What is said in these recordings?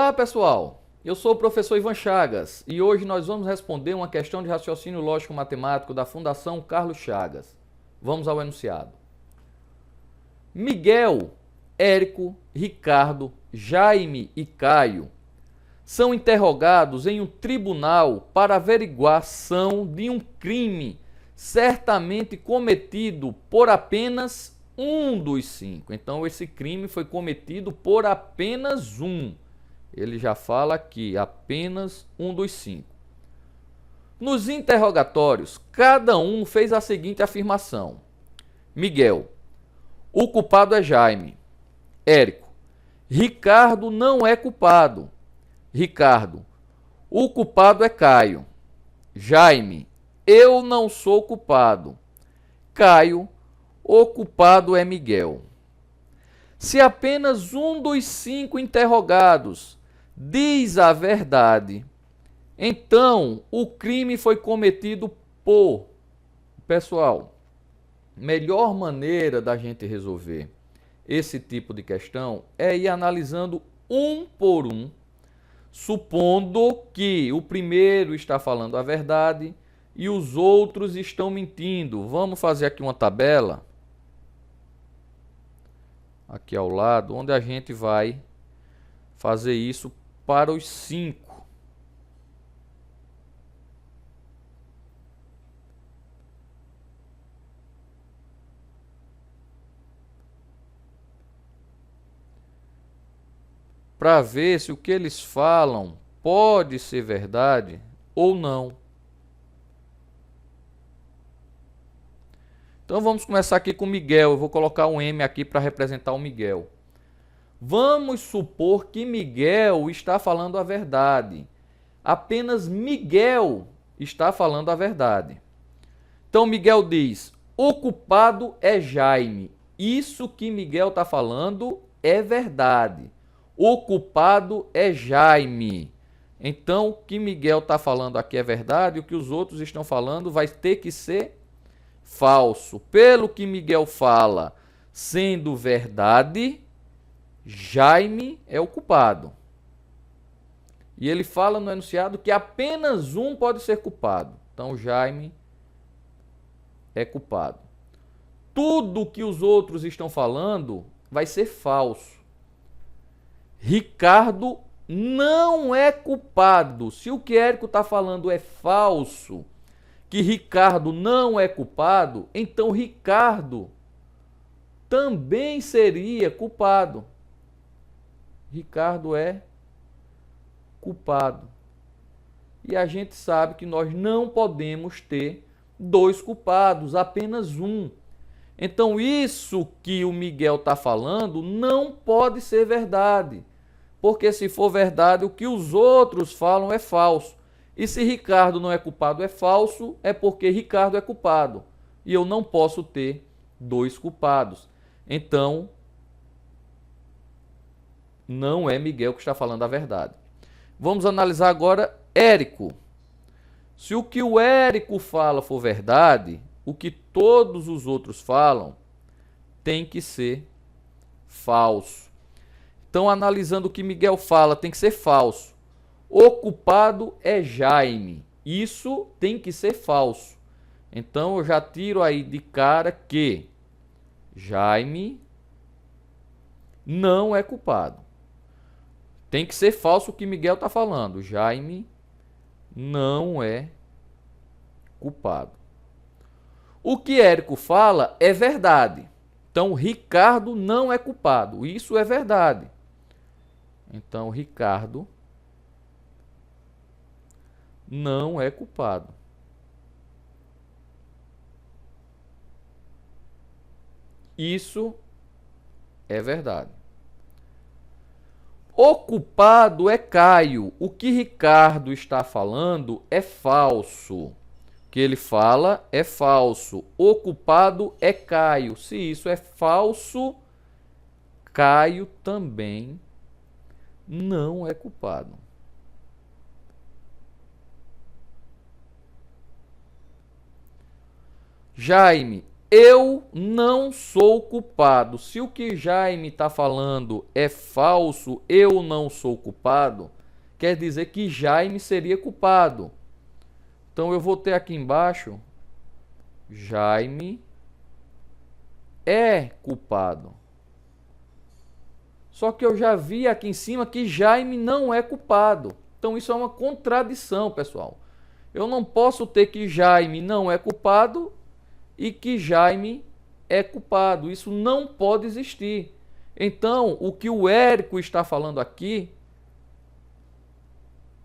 Olá pessoal, eu sou o professor Ivan Chagas e hoje nós vamos responder uma questão de raciocínio lógico-matemático da Fundação Carlos Chagas. Vamos ao enunciado. Miguel, Érico, Ricardo, Jaime e Caio são interrogados em um tribunal para averiguação de um crime certamente cometido por apenas um dos cinco. Então esse crime foi cometido por apenas um. Ele já fala aqui, apenas um dos cinco. Nos interrogatórios, cada um fez a seguinte afirmação. Miguel: o culpado é Jaime. Érico: Ricardo não é culpado. Ricardo: o culpado é Caio. Jaime: eu não sou culpado. Caio: o culpado é Miguel. Se apenas um dos cinco interrogados diz a verdade, então o crime foi cometido por... Pessoal, melhor maneira da gente resolver esse tipo de questão é ir analisando um por um, supondo que o primeiro está falando a verdade e os outros estão mentindo. Vamos fazer aqui uma tabela, aqui ao lado, onde a gente vai fazer isso para os cinco. Para ver se o que eles falam pode ser verdade ou não. Então vamos começar aqui com Miguel. Eu vou colocar um M aqui para representar o Miguel. Vamos supor que Miguel está falando a verdade. Apenas Miguel está falando a verdade. Então Miguel diz: o culpado é Jaime. Isso que Miguel está falando é verdade. O culpado é Jaime. Então o que Miguel está falando aqui é verdade. O que os outros estão falando vai ter que ser falso. Pelo que Miguel fala sendo verdade, Jaime é o culpado. E ele fala no enunciado que apenas um pode ser culpado. Então Jaime é culpado. Tudo que os outros estão falando vai ser falso. Ricardo não é culpado. Se o que Érico está falando é falso, que Ricardo não é culpado, então Ricardo também seria culpado. Ricardo é culpado. E a gente sabe que nós não podemos ter dois culpados, apenas um. Então isso que o Miguel está falando não pode ser verdade. Porque se for verdade, o que os outros falam é falso. E se Ricardo não é culpado é falso, é porque Ricardo é culpado. E eu não posso ter dois culpados. Então, não é Miguel que está falando a verdade. Vamos analisar agora Érico. Se o que o Érico fala for verdade, o que todos os outros falam tem que ser falso. Então, analisando o que Miguel fala, tem que ser falso. O culpado é Jaime. Isso tem que ser falso. Então, eu já tiro aí de cara que Jaime não é culpado. Tem que ser falso o que Miguel está falando. Jaime não é culpado. O que Érico fala é verdade. Então, Ricardo não é culpado. Isso é verdade. Então, Ricardo não é culpado. Isso é verdade. O culpado é Caio. O que Ricardo está falando é falso. O que ele fala é falso. O culpado é Caio. Se isso é falso, Caio também não é culpado. Jaime eu não sou culpado. Se o que Jaime está falando é falso, eu não sou culpado, quer dizer que Jaime seria culpado. Então eu vou ter aqui embaixo, Jaime é culpado. Só que eu já vi aqui em cima que Jaime não é culpado. Então isso é uma contradição, pessoal. Eu não posso ter que Jaime não é culpado e que Jaime é culpado. Isso não pode existir. Então, o que o Érico está falando aqui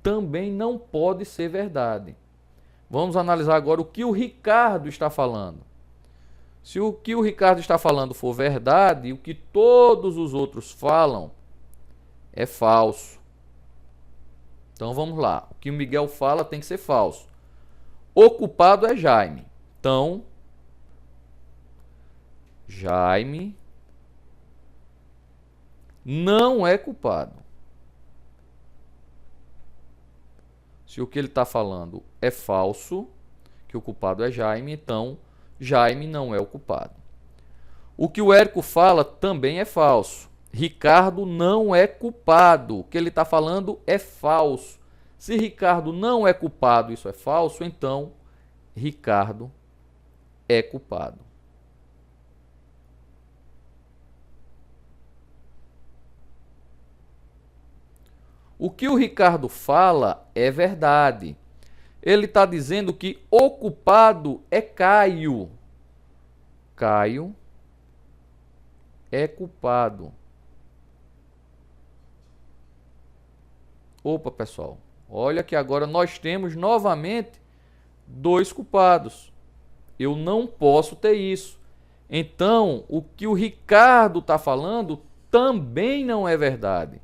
também não pode ser verdade. Vamos analisar agora o que o Ricardo está falando. Se o que o Ricardo está falando for verdade, o que todos os outros falam é falso. Então vamos lá. O que o Miguel fala tem que ser falso. O culpado é Jaime. Então, Jaime não é culpado. Se o que ele está falando é falso, que o culpado é Jaime, então Jaime não é o culpado. O que o Érico fala também é falso. Ricardo não é culpado. O que ele está falando é falso. Se Ricardo não é culpado, isso é falso, então Ricardo é culpado. O que o Ricardo fala é verdade. Ele está dizendo que o culpado é Caio. Caio é culpado. Opa, pessoal. Olha que agora nós temos novamente dois culpados. Eu não posso ter isso. Então, o que o Ricardo está falando também não é verdade.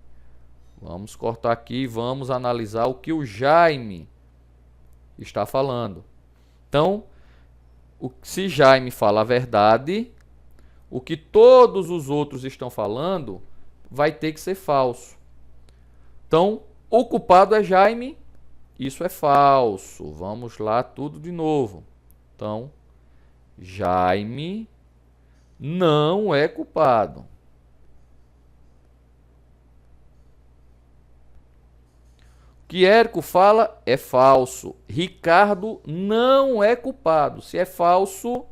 Vamos cortar aqui e vamos analisar o que o Jaime está falando. Então, se Jaime fala a verdade, o que todos os outros estão falando vai ter que ser falso. Então, o culpado é Jaime, isso é falso. Vamos lá, tudo de novo. Então, Jaime não é culpado. O que Érico fala é falso. Ricardo não é culpado. Se é falso,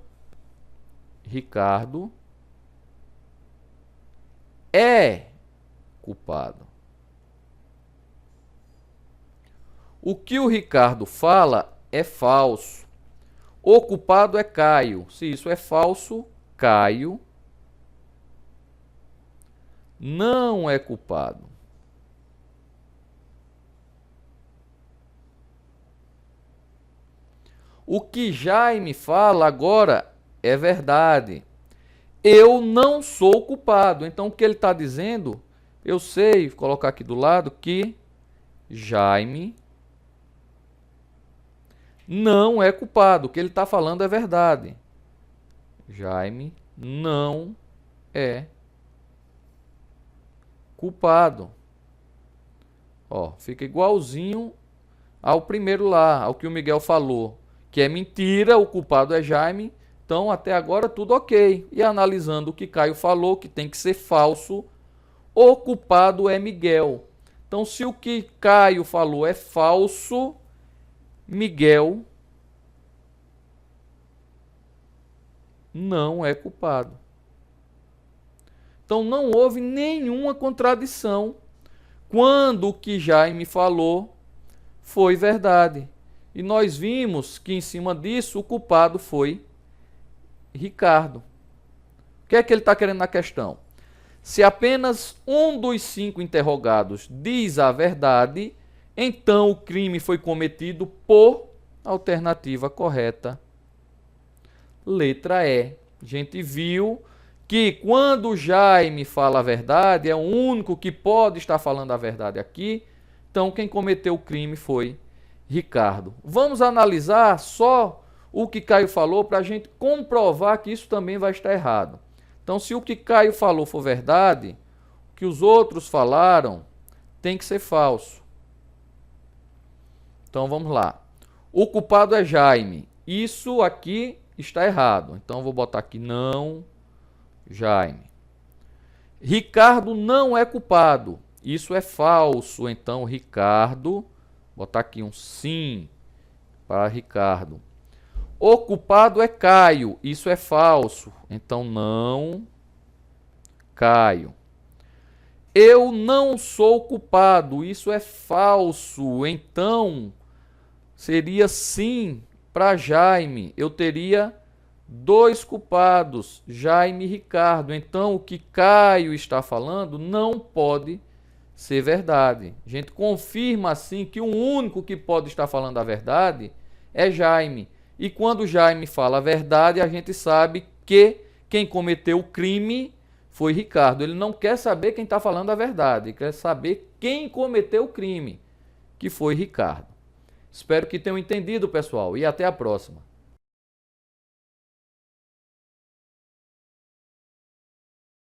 Ricardo é culpado. O que o Ricardo fala é falso. O culpado é Caio. Se isso é falso, Caio não é culpado. O que Jaime fala agora é verdade. Eu não sou culpado. Então, o que ele está dizendo, eu sei, vou colocar aqui do lado, que Jaime não é culpado. O que ele está falando é verdade. Jaime não é culpado. Ó, fica igualzinho ao primeiro lá, ao que o Miguel falou, que é mentira, o culpado é Jaime. Então, até agora, tudo ok. E analisando o que Caio falou, que tem que ser falso, o culpado é Miguel. Então, se o que Caio falou é falso, Miguel não é culpado. Então, não houve nenhuma contradição quando o que Jaime falou foi verdade. E nós vimos que, em cima disso, o culpado foi Ricardo. O que é que ele está querendo na questão? Se apenas um dos 5 interrogados diz a verdade, então o crime foi cometido por alternativa correta. Letra E. A gente viu que quando o Jaime fala a verdade, é o único que pode estar falando a verdade aqui. Então quem cometeu o crime foi Ricardo. Vamos analisar só o que Caio falou para a gente comprovar que isso também vai estar errado. Então, se o que Caio falou for verdade, o que os outros falaram tem que ser falso. Então, vamos lá. O culpado é Jaime. Isso aqui está errado. Então eu vou botar aqui não, Jaime. Ricardo não é culpado. Isso é falso. Então Ricardo, botar aqui um sim para Ricardo. O culpado é Caio. Isso é falso. Então não, Caio. Eu não sou culpado. Isso é falso. Então seria sim para Jaime. Eu teria dois culpados, Jaime e Ricardo. Então o que Caio está falando não pode ser verdade. A gente confirma assim que o único que pode estar falando a verdade é Jaime. E quando Jaime fala a verdade, a gente sabe que quem cometeu o crime foi Ricardo. Ele não quer saber quem está falando a verdade, ele quer saber quem cometeu o crime, que foi Ricardo. Espero que tenham entendido, pessoal, e até a próxima.